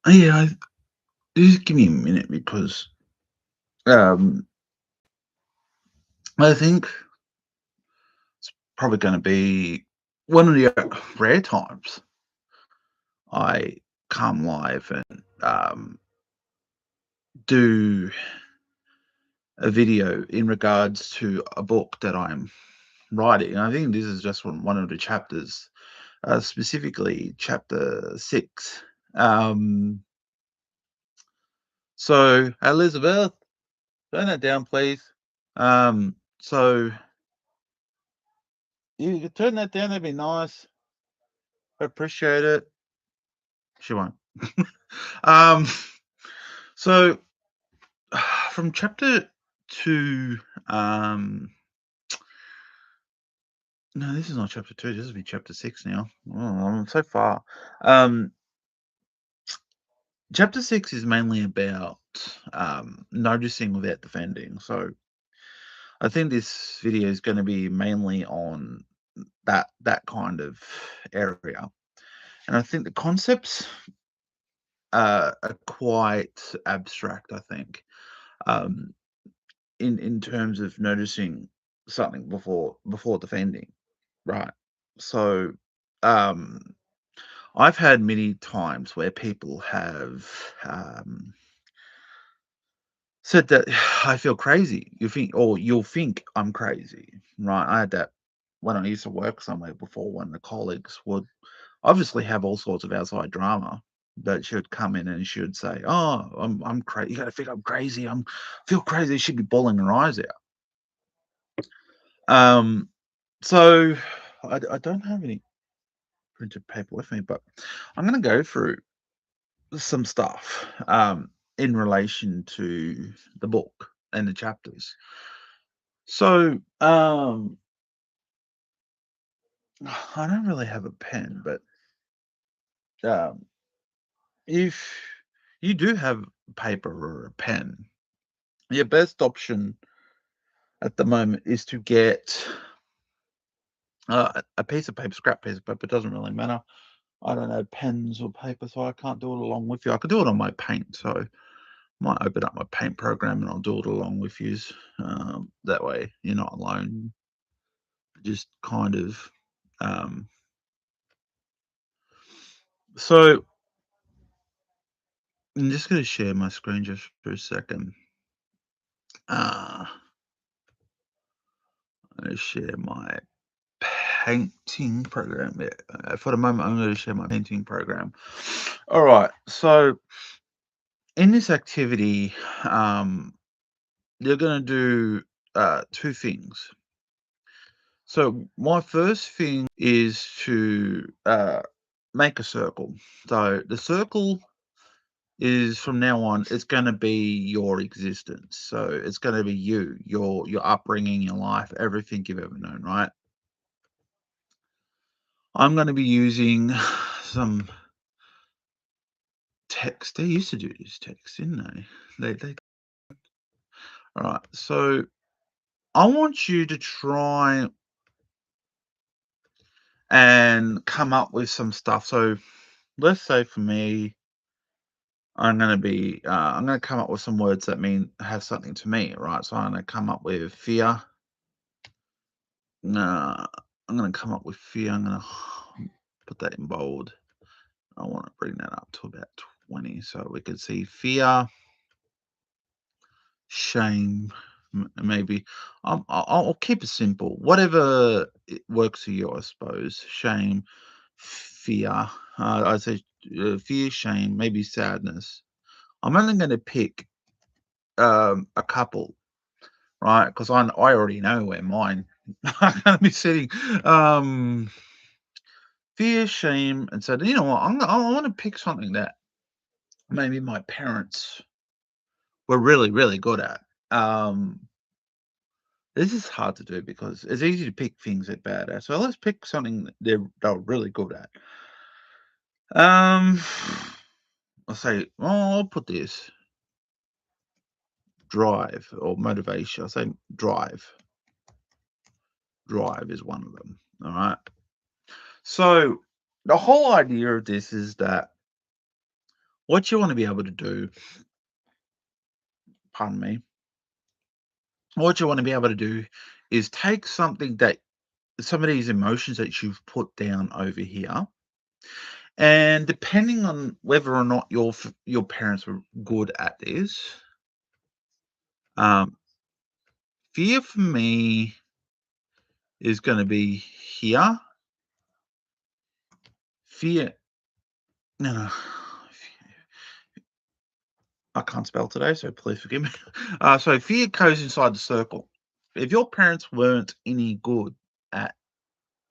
Yeah, just give me a minute because um, I think probably going to be one of the rare times I come live and do a video in regards to a book that I'm writing. I think this is just one of the chapters, specifically chapter 6. Um, so, Elizabeth, turn that down, please. So you could turn that down, that'd be nice. I appreciate it. She won't. um, so from chapter 2, no, this is not chapter 2. This will be chapter 6 now. Oh, I'm so far. Um, chapter 6 is mainly about noticing without defending. So I think this video is going to be mainly on that kind of area. And I think the concepts are quite abstract, I think, um, in terms of noticing something before defending, right? So, um, I've had many times where people have said that I feel crazy. You think, or you'll think I'm crazy, right? I had that when I used to work somewhere before. When the colleagues would obviously have all sorts of outside drama, but she would come in and she would say, "Oh, I'm crazy. You got to think I'm crazy. I'm feel crazy." She'd be bawling her eyes out. Um, so I don't have any printed paper with me, but I'm going to go through some stuff in relation to the book and the chapters. So I don't really have a pen, but um, if you do have paper or a pen, your best option at the moment is to get a piece of paper, scrap piece of paper. It doesn't really matter. I don't have pens or paper, so I can't do it along with you. I could do it on my paint, so I might open up my paint program and I'll do it along with you. That way, you're not alone. Just kind of. Um, so I'm just going to share my screen just for a second. I'm going to share my painting program. Yeah, for the moment, I'm going to share my painting program. All right. So in this activity, you're going to do two things. So my first thing is to make a circle. So the circle is from now on, it's going to be your existence. So it's going to be you, your upbringing, your life, everything you've ever known, right? I'm going to be using some text. They used to do this text, didn't they? All right. So I want you to try and come up with some stuff. So let's say for me, I'm gonna come up with some words that mean have something to me, right? So I'm gonna come up with fear. Uh, I'm gonna come up with fear. I'm gonna put that in bold. I want to bring that up to about 20 so we can see fear, shame, maybe. I'll keep it simple. Whatever it works for you, I suppose. Shame, fear. I say fear, shame, maybe sadness. I'm only going to pick a couple, right? Because I already know where mine are going to be sitting. Um, fear, shame, and sad. You know what? I want to pick something that maybe my parents were really, really good at. Um, this is hard to do because it's easy to pick things they're bad at. So let's pick something that they're really good at. Um, I'll say, I'll put this drive or motivation. I'll say drive. Drive is one of them. All right. So the whole idea of this is that What you want to be able to do, pardon me, what you want to be able to do is take something that some of these emotions that you've put down over here, and depending on whether or not your parents were good at this, um, fear for me is going to be here. Fear, no, no, I can't spell today, so please forgive me. So fear goes inside the circle. If your parents weren't any good at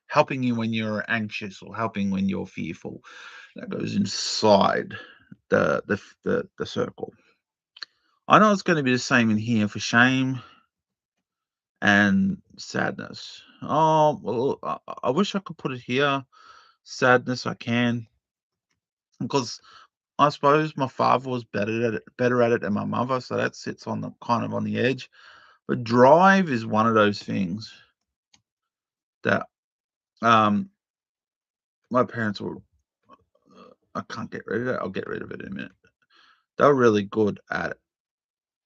helping you when you're anxious or helping when you're fearful, that goes inside the circle. I know it's going to be the same in here for shame and sadness. Oh, well, I wish I could put it here. Sadness, I can, because I suppose my father was better at it than my mother, so that sits on the kind of on the edge. But drive is one of those things that um my parents were. I can't get rid of it. I'll get rid of it in a minute. They were really good at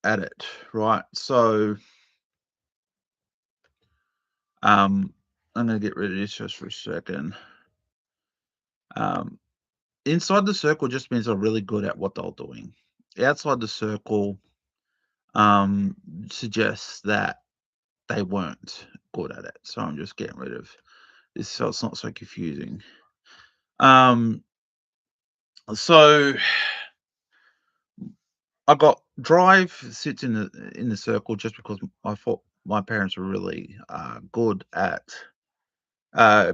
it, right? So um, I'm gonna get rid of this just for a second. Um, inside the circle just means they're really good at what they're doing. Outside the circle um, suggests that they weren't good at it. So I'm just getting rid of this so it's not so confusing. Um, so I got drive sits in the circle just because I thought my parents were really good at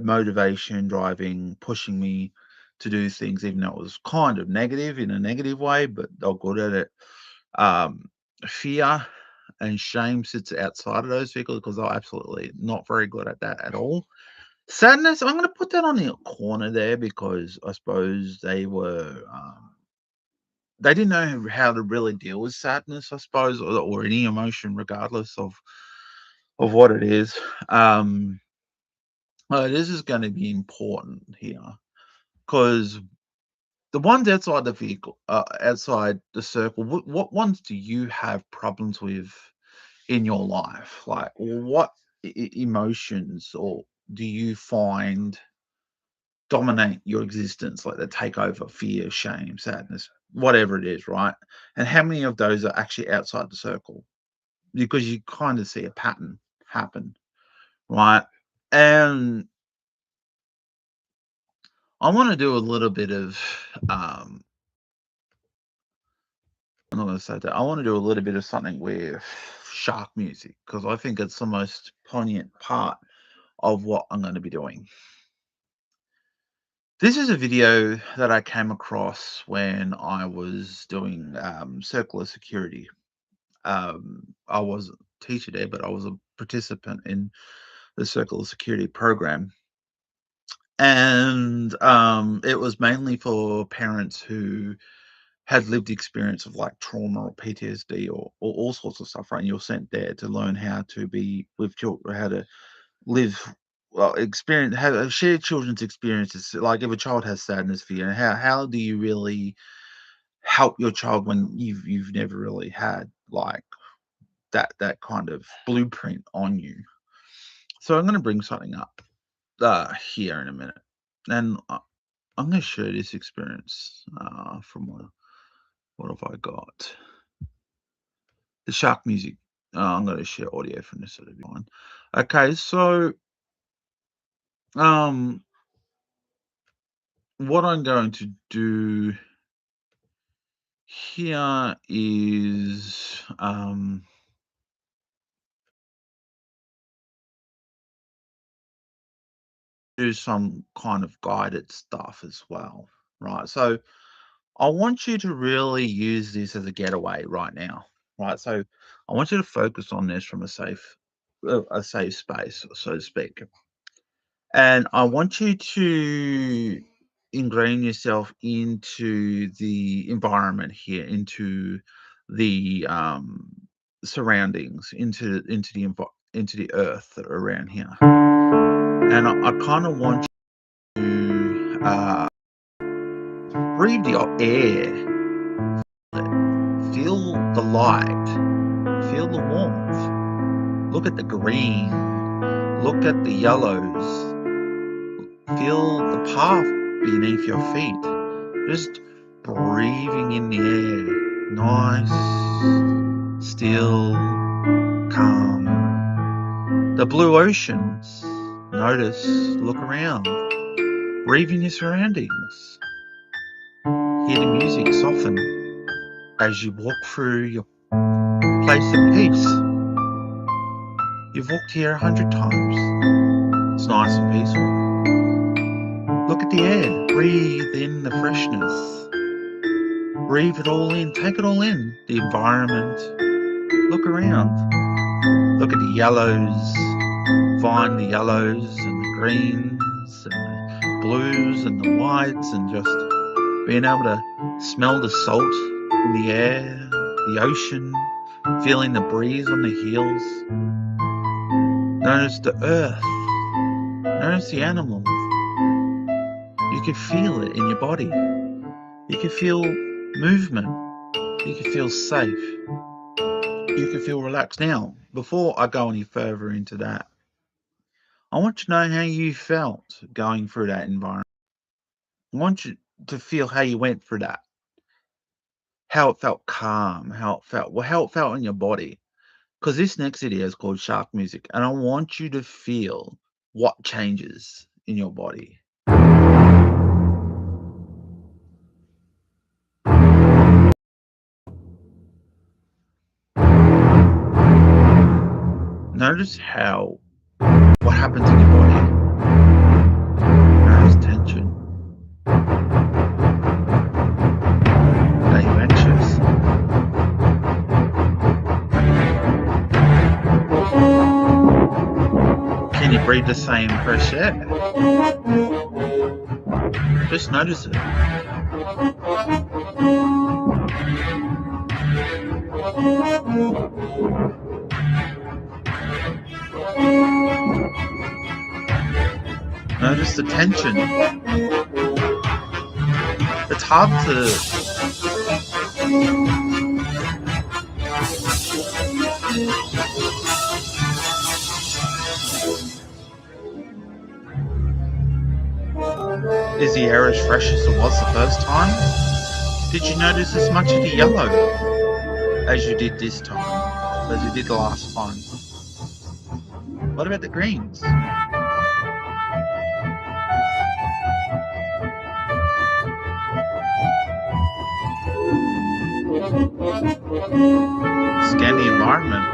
motivation, driving, pushing me to do things, even though it was kind of negative in a negative way, but they're good at it. Um, Fear and shame sits outside of those vehicles because they're absolutely not very good at that at all. Sadness, I'm going to put that on the corner there because I suppose they didn't know how to really deal with sadness, I suppose, or any emotion, regardless of what it is. Um, this is going to be important here because the ones outside the vehicle, outside the circle, what ones do you have problems with in your life? Like, what emotions or do you find dominate your existence, like they take over fear, shame, sadness, whatever it is, right? And how many of those are actually outside the circle? Because you kind of see a pattern happen, right? And I want to do a little bit of um, I'm not going to say that. I want to do a little bit of something with shark music because I think it's the most poignant part of what I'm going to be doing. This is a video that I came across when I was doing circular security. I was a teacher there, but I was a participant in the circular security program. And it was mainly for parents who had lived experience of like trauma or PTSD or all sorts of stuff, right? And you're sent there to learn how to be with children, how to live, well, experience, how to share children's experiences. Like if a child has sadness, fear, and how do you really help your child when you've never really had like that kind of blueprint on you? So I'm going to bring something up here in a minute, and I'm going to share this experience from what have I got? The shark music. I'm going to share audio from this other one. Okay, so um, what I'm going to do here is do some kind of guided stuff as well, right? So I want you to really use this as a getaway right now, right? So I want you to focus on this from a safe space, so to speak. And I want you to ingrain yourself into the environment here, into the surroundings, into the earth around here. And I kind of want you to breathe your air. it. Feel the light. Feel the warmth. Look at the green. Look at the yellows. Feel the path beneath your feet. Just breathing in the air. Nice, still, calm. The blue oceans. Notice, look around. Breathe in your surroundings. Hear the music soften as you walk through your place of peace. You've walked here 100 times. It's nice and peaceful. Look at the air. Breathe in the freshness. Breathe it all in. Take it all in. The environment. Look around. Look at the yellows. Find the yellows and the greens and the blues and the whites, and just being able to smell the salt in the air, the ocean, feeling the breeze on the heels. Notice the earth. Notice the animals. You can feel it in your body. You can feel movement. You can feel safe. You can feel relaxed. Now, before I go any further into that, I want you to know how you felt going through that environment. I want you to feel how you went through that, how it felt calm, how it felt in your body. Because this next video is called Shark Music, and I want you to feel what changes in your body. Notice what happens in your body. Notice tension. Are you anxious? Can you breathe the same fresh air? Just notice it. Notice the tension. It's hard to. Is the air as fresh as it was the first time? Did you notice as much of the yellow as you did this time, as you did the last time? What about the greens? Scan the environment.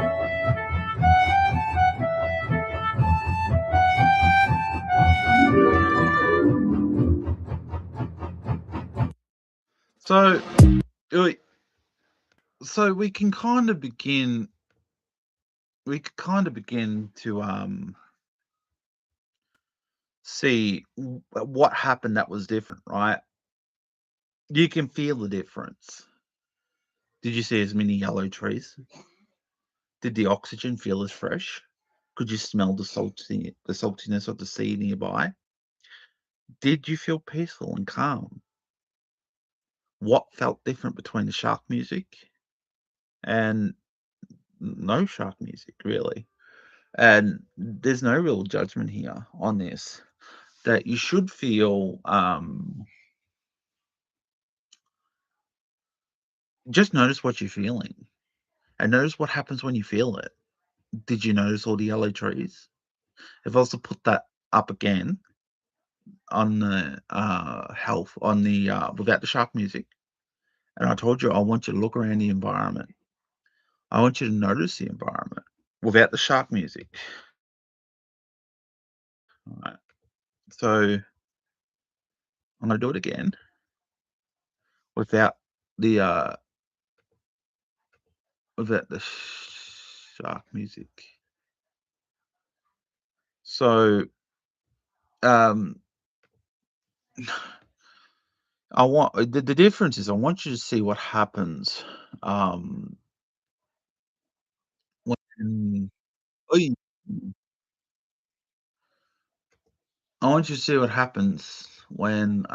So, uh, so we can kind of begin. We could kind of begin to see what happened that was different, right? You can feel the difference. Did you see as many yellow trees? Did the oxygen feel as fresh? Could you smell the saltiness of the sea nearby? Did you feel peaceful and calm? What felt different between the shark music and no shark music, really? And there's no real judgment here on this. That you should feel, just notice what you're feeling and notice what happens when you feel it. Did you notice all the yellow trees? If I was to put that up again on the health, on the without the shark music, and I told you I want you to look around the environment, I want you to notice the environment without the shark music. All right. So I'm gonna do it again without the uh without the shark music. So um I want the difference is I want you to see what happens um when Oi. I want you to see what happens when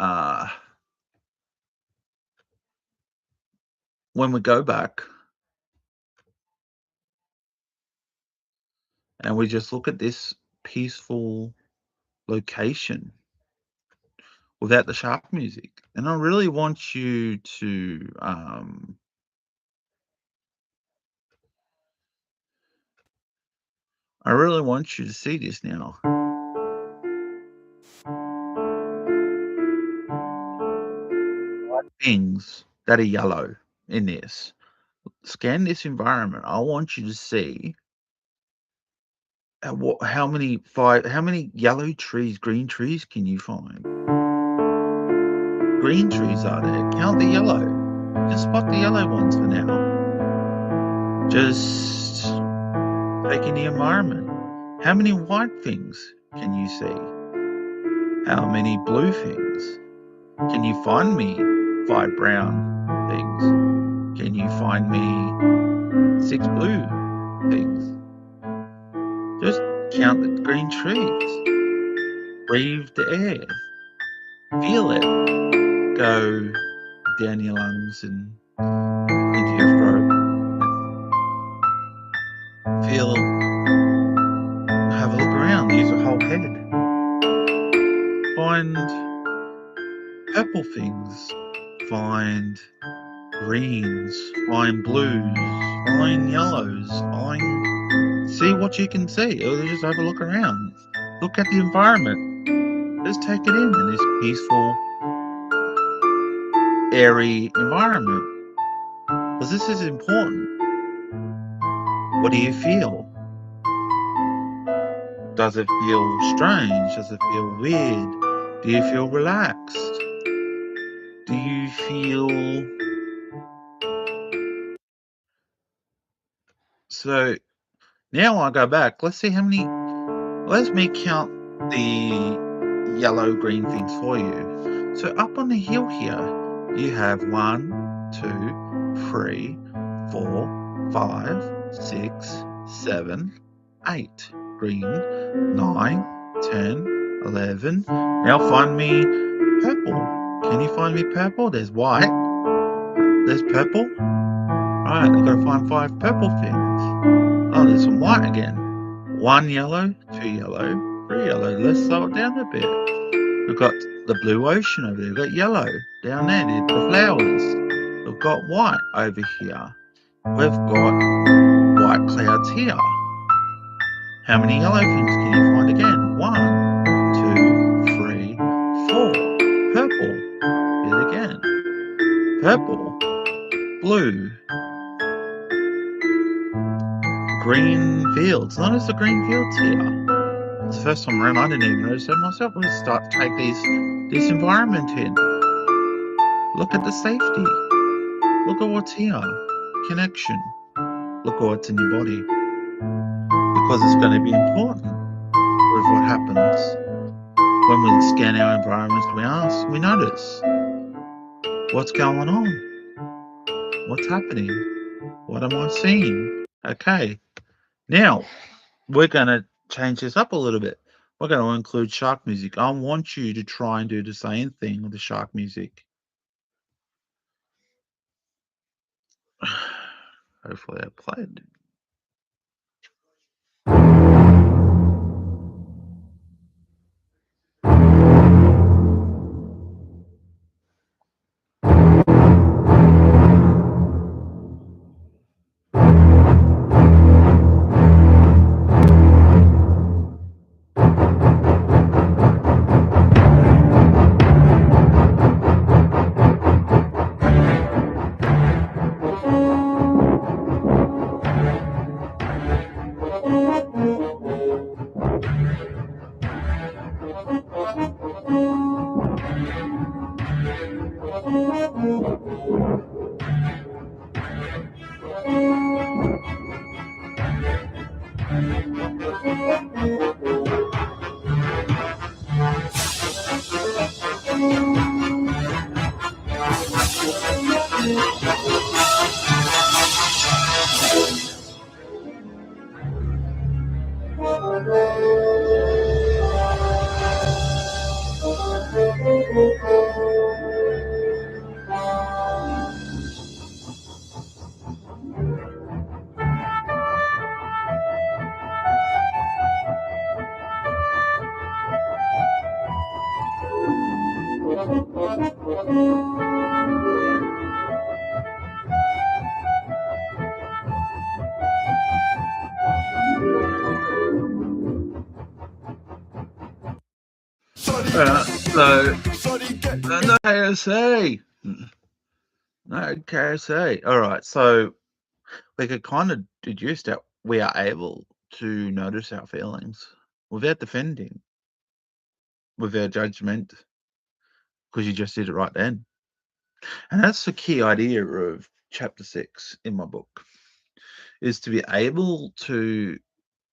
when we go back and we just look at this peaceful location without the shark music, and I really want you to, I really want you to see this now. Things that are yellow in this. Scan this environment. I want you to see how many yellow trees, green trees can you find? Green trees are there. Count the yellow. Just spot the yellow ones for now. Just take in the environment. How many white things can you see? How many blue things? Can you find me 5 brown things? Can you find me 6 blue things? Just count the green trees. Breathe the air. Feel it go down your lungs and into your throat. Feel, have a look around, use your whole head. Find purple things, find greens, find blues, find yellows, see what you can see, or just have a look around. Look at the environment. Just take it in this peaceful, airy environment. Because this is important. What do you feel? Does it feel strange? Does it feel weird? Do you feel relaxed? Do you feel... So now I go back. Let's see how many... Let me count the yellow green things for you. So up on the hill here, you have 1, 2, 3, 4, 5, 6, 7, 8 green, 9, 10, 11. Now find me purple. Can you find me purple? There's white. There's purple. Alright, I've got to find 5 purple things. Oh, there's some white again. 1 yellow, 2 yellow, 3 yellow. Let's slow it down a bit. We've got the blue ocean over there. We've got yellow down there, the flowers. We've got white over here. We've got white clouds here. How many yellow things can you find again? 1, 2, 3, 4. Purple. Hit it again. Purple. Blue. Green fields. Notice the green fields here. It's the first time around I didn't even notice it myself. We start to take this environment in. Look at the safety. Look at what's here. Connection. Look at what's in your body. Because it's going to be important with what happens when we scan our environments. We notice what's going on, what's happening, what am I seeing? Okay, now we're going to change this up a little bit. We're going to include shark music. I want you to try and do the same thing with the shark music. Hopefully I played. So no KSA, no KSA. All right, so we could kind of deduce that we are able to notice our feelings without defending, without judgment, because you just did it right then. And that's the key idea of chapter 6 in my book, is to be able to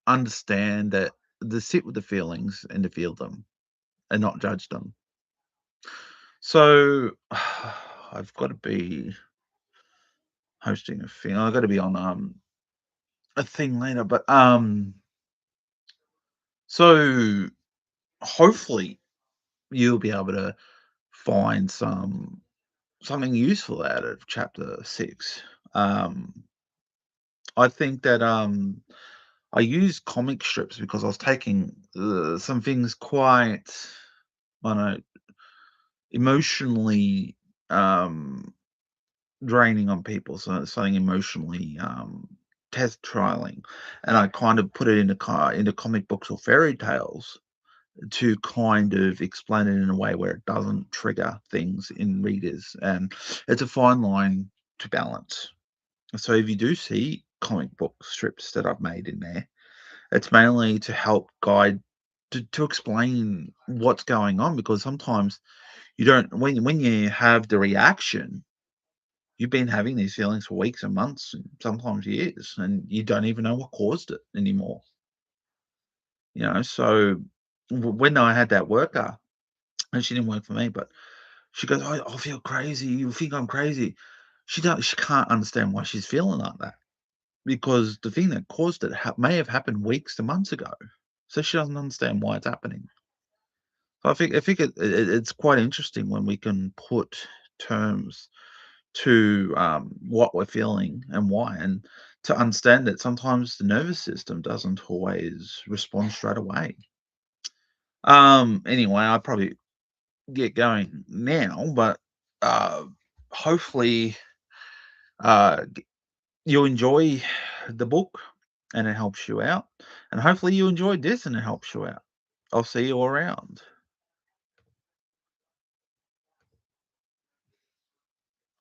understand that, to sit with the feelings and to feel them and not judge them. So I've got to be hosting a thing. I've got to be on a thing later, but so hopefully you'll be able to find something useful out of chapter 6. Um I think that I used comic strips because I was taking some things quite, I don't know, emotionally um, draining on people. So something emotionally test trialing, and I kind of put it into comic books or fairy tales to kind of explain it in a way where it doesn't trigger things in readers, and it's a fine line to balance. So if you do see comic book strips that I've made in there, it's mainly to help guide, to explain what's going on, because sometimes you don't, when you have the reaction, you've been having these feelings for weeks and months and sometimes years, and you don't even know what caused it anymore. So when I had that worker, and she didn't work for me, but she goes, I feel crazy. You think I'm crazy. She can't understand why she's feeling like that, because the thing that caused it may have happened weeks to months ago. So she doesn't understand why it's happening. So I think it's quite interesting when we can put terms to what we're feeling and why, and to understand that sometimes the nervous system doesn't always respond straight away. Anyway, I'll probably get going now, but uh, hopefully uh, you enjoy the book and it helps you out. And hopefully you enjoyed this and it helps you out. I'll see you around.